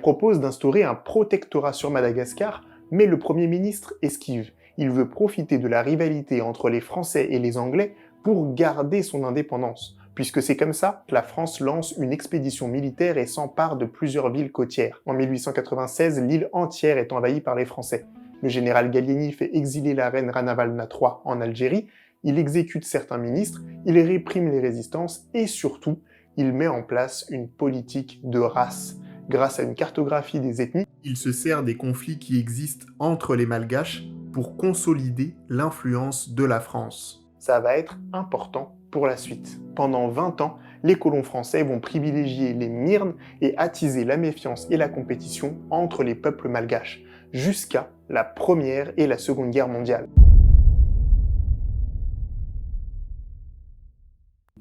Elle propose d'instaurer un protectorat sur Madagascar, mais le Premier ministre esquive. Il veut profiter de la rivalité entre les Français et les Anglais pour garder son indépendance, puisque c'est comme ça que la France lance une expédition militaire et s'empare de plusieurs villes côtières. En 1896, l'île entière est envahie par les Français. Le général Gallieni fait exiler la reine Ranavalna III en Algérie, il exécute certains ministres, il réprime les résistances et surtout, il met en place une politique de race. Grâce à une cartographie des ethnies, il se sert des conflits qui existent entre les Malgaches pour consolider l'influence de la France. Ça va être important pour la suite. Pendant 20 ans, les colons français vont privilégier les Myrnes et attiser la méfiance et la compétition entre les peuples malgaches, jusqu'à la Première et la Seconde Guerre mondiale.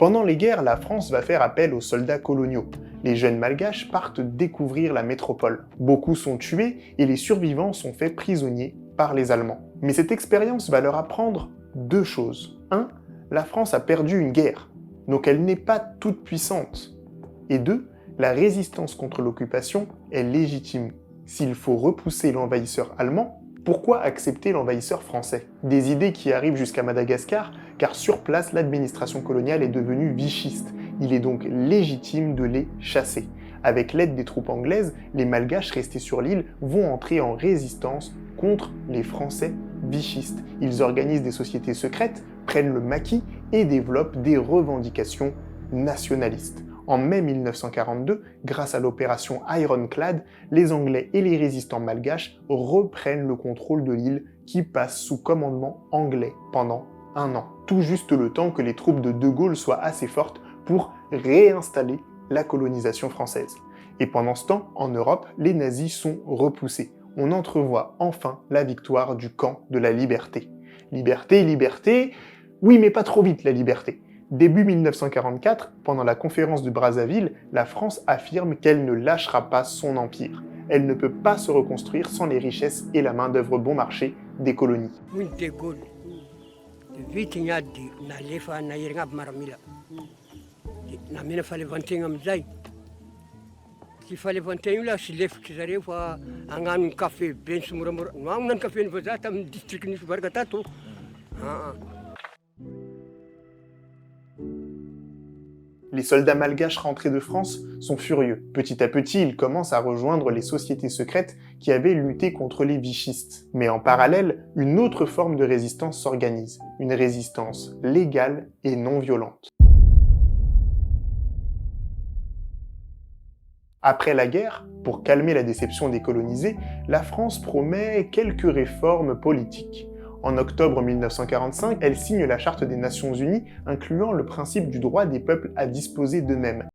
Pendant les guerres, la France va faire appel aux soldats coloniaux. Les jeunes malgaches partent découvrir la métropole. Beaucoup sont tués et les survivants sont faits prisonniers par les Allemands. Mais cette expérience va leur apprendre deux choses. 1. La France a perdu une guerre, donc elle n'est pas toute puissante. Et 2. La résistance contre l'occupation est légitime. S'il faut repousser l'envahisseur allemand, pourquoi accepter l'envahisseur français? Des idées qui arrivent jusqu'à Madagascar, car sur place, l'administration coloniale est devenue vichiste. Il est donc légitime de les chasser. Avec l'aide des troupes anglaises, les Malgaches restés sur l'île vont entrer en résistance contre les Français vichistes. Ils organisent des sociétés secrètes, prennent le maquis et développent des revendications nationalistes. En mai 1942, grâce à l'opération Ironclad, les Anglais et les résistants malgaches reprennent le contrôle de l'île qui passe sous commandement anglais pendant 1 an. Tout juste le temps que les troupes de De Gaulle soient assez fortes pour réinstaller la colonisation française. Et pendant ce temps, en Europe, les nazis sont repoussés. On entrevoit enfin la victoire du camp de la liberté. Liberté, liberté, oui mais pas trop vite la liberté. Début 1944, pendant la conférence de Brazzaville, la France affirme qu'elle ne lâchera pas son empire. Elle ne peut pas se reconstruire sans les richesses et la main-d'œuvre bon marché des colonies. Les soldats malgaches rentrés de France sont furieux. Petit à petit, ils commencent à rejoindre les sociétés secrètes qui avaient lutté contre les vichistes. Mais en parallèle, une autre forme de résistance s'organise. Une résistance légale et non violente. Après la guerre, pour calmer la déception des colonisés, la France promet quelques réformes politiques. En octobre 1945, elle signe la Charte des Nations Unies, incluant le principe du droit des peuples à disposer d'eux-mêmes.